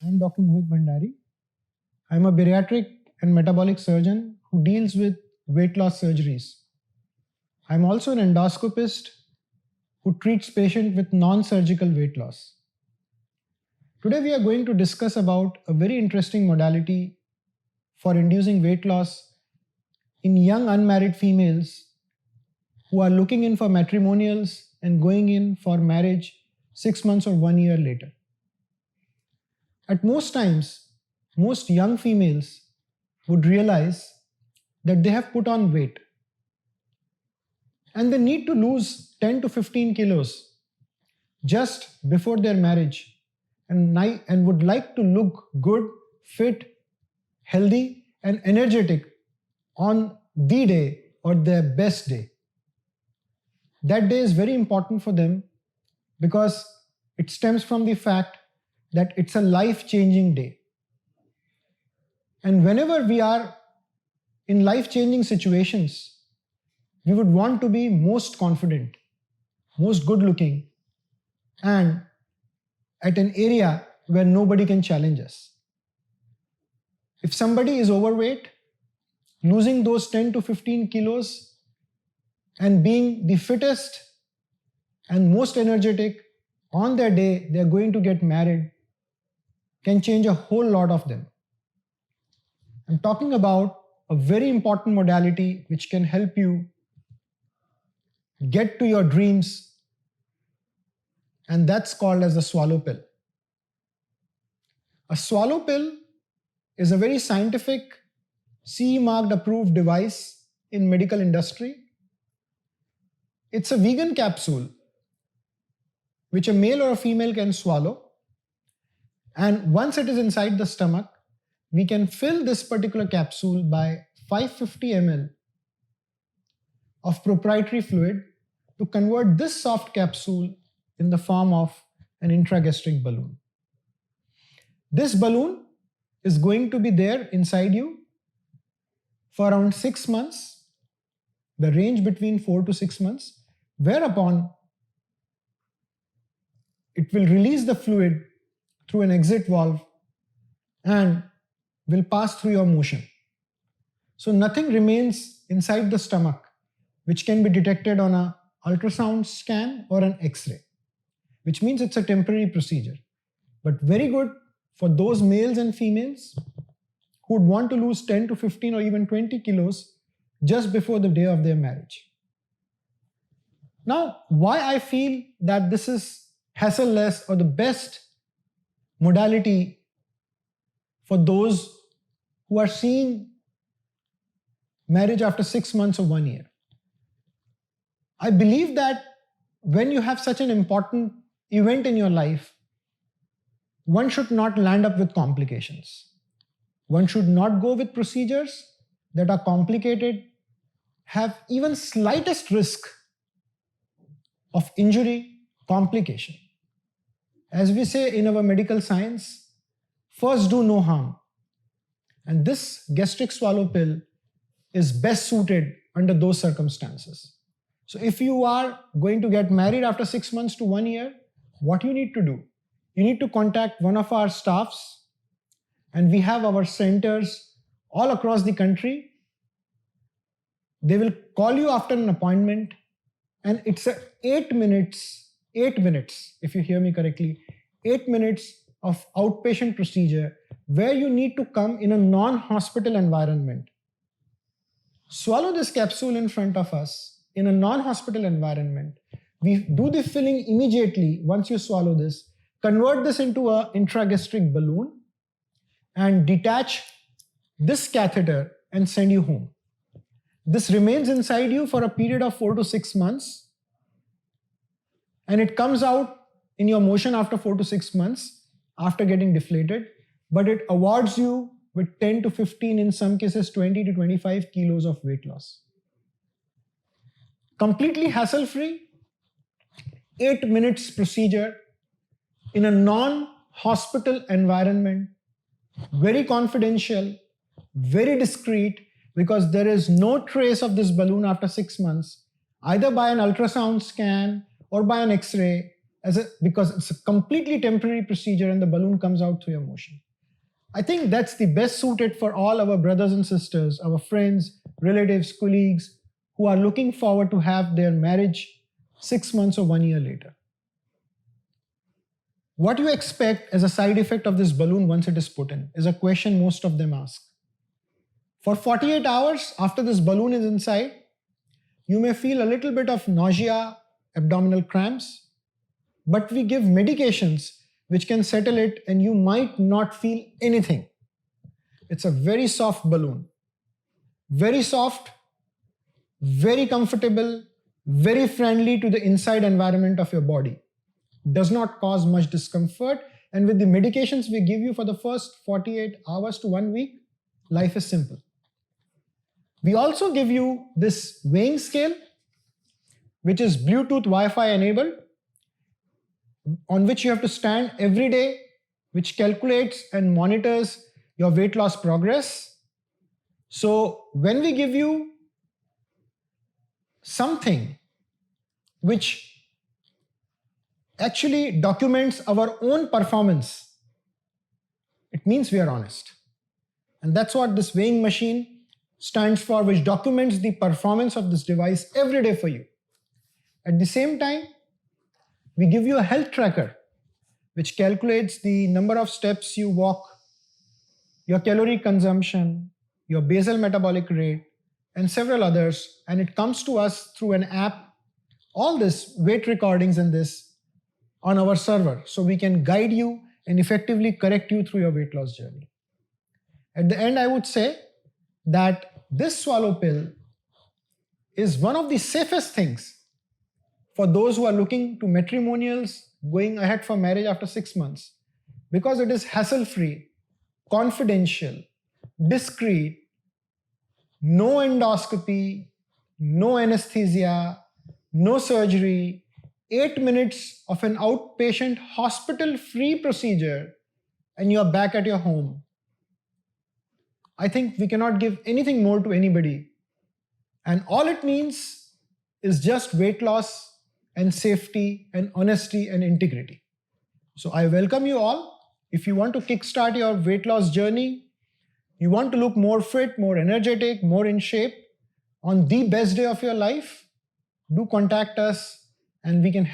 I'm Dr. Mohit Bhandari. I'm a bariatric and metabolic surgeon who deals with weight loss surgeries. I'm also an endoscopist who treats patients with non-surgical weight loss. Today we are going to discuss about a very interesting modality for inducing weight loss in young unmarried females who are looking in for matrimonials and going in for marriage 6 months or 1 year later. At most times, most young females would realize that they have put on weight and they need to lose 10 to 15 kilos just before their marriage and would like to look good, fit, healthy and energetic on the day or their best day. That day is very important for them because it stems from the fact that it's a life-changing day. And whenever we are in life-changing situations, we would want to be most confident, most good-looking, and at an area where nobody can challenge us. If somebody is overweight, losing those 10 to 15 kilos and being the fittest and most energetic on their day they're going to get married can change a whole lot of them. I'm talking about a very important modality which can help you get to your dreams, and that's called as a swallow pill. A swallow pill is a very scientific, CE marked approved device in medical industry. It's a vegan capsule which a male or a female can swallow, and once it is inside the stomach, we can fill this particular capsule by 550 ml of proprietary fluid to convert this soft capsule in the form of an intragastric balloon. This balloon is going to be there inside you for around 6 months, the range between 4 to 6 months, whereupon it will release the fluid through an exit valve and will pass through your motion. So nothing remains inside the stomach which can be detected on an ultrasound scan or an X-ray, which means it's a temporary procedure, but very good for those males and females who would want to lose 10 to 15 or even 20 kilos just before the day of their marriage. Now, why I feel that this is hassle-less or the best modality for those who are seeing marriage after 6 months or 1 year. I believe that when you have such an important event in your life, one should not land up with complications. One should not go with procedures that are complicated, have even slightest risk of injury, complication. As we say in our medical science, first do no harm. And this gastric swallow pill is best suited under those circumstances. So if you are going to get married after 6 months to 1 year, what you need to do? You need to contact one of our staffs, and we have our centers all across the country. They will call you after an appointment, and it's a 8 minutes, if you hear me correctly, 8 minutes of outpatient procedure where you need to come in a non-hospital environment. Swallow this capsule in front of us in a non-hospital environment. We do the filling immediately once you swallow this, convert this into an intragastric balloon and detach this catheter and send you home. This remains inside you for a period of 4 to 6 months, and it comes out in your motion after 4 to 6 months after getting deflated, but it awards you with 10 to 15, in some cases 20 to 25 kilos of weight loss. Completely hassle-free, 8 minutes procedure in a non-hospital environment, very confidential, very discreet, because there is no trace of this balloon after 6 months, either by an ultrasound scan or by an X-ray because it's a completely temporary procedure and the balloon comes out through your motion. I think that's the best suited for all our brothers and sisters, our friends, relatives, colleagues who are looking forward to have their marriage 6 months or 1 year later. What you expect as a side effect of this balloon once it is put in is a question most of them ask. For 48 hours after this balloon is inside, you may feel a little bit of nausea, abdominal cramps, but we give medications which can settle it and you might not feel anything. It's a very soft balloon. Very soft, very comfortable, very friendly to the inside environment of your body. Does not cause much discomfort, and with the medications we give you for the first 48 hours to 1 week, life is simple. We also give you this weighing scale, which is Bluetooth Wi-Fi enabled, on which you have to stand every day, which calculates and monitors your weight loss progress. So when we give you something which actually documents our own performance, it means we are honest. And that's what this weighing machine stands for, which documents the performance of this device every day for you. At the same time, we give you a health tracker, which calculates the number of steps you walk, your calorie consumption, your basal metabolic rate, and several others. And it comes to us through an app, all this weight recordings and this on our server, so we can guide you and effectively correct you through your weight loss journey. At the end, I would say that this swallow pill is one of the safest things for those who are looking to matrimonials going ahead for marriage after 6 months, because it is hassle-free, confidential, discreet, no endoscopy, no anesthesia, no surgery, 8 minutes of an outpatient hospital-free procedure, and you're back at your home. I think we cannot give anything more to anybody. And all it means is just weight loss and safety and honesty and integrity. So I welcome you all. If you want to kickstart your weight loss journey, you want to look more fit, more energetic, more in shape on the best day of your life, do contact us and we can help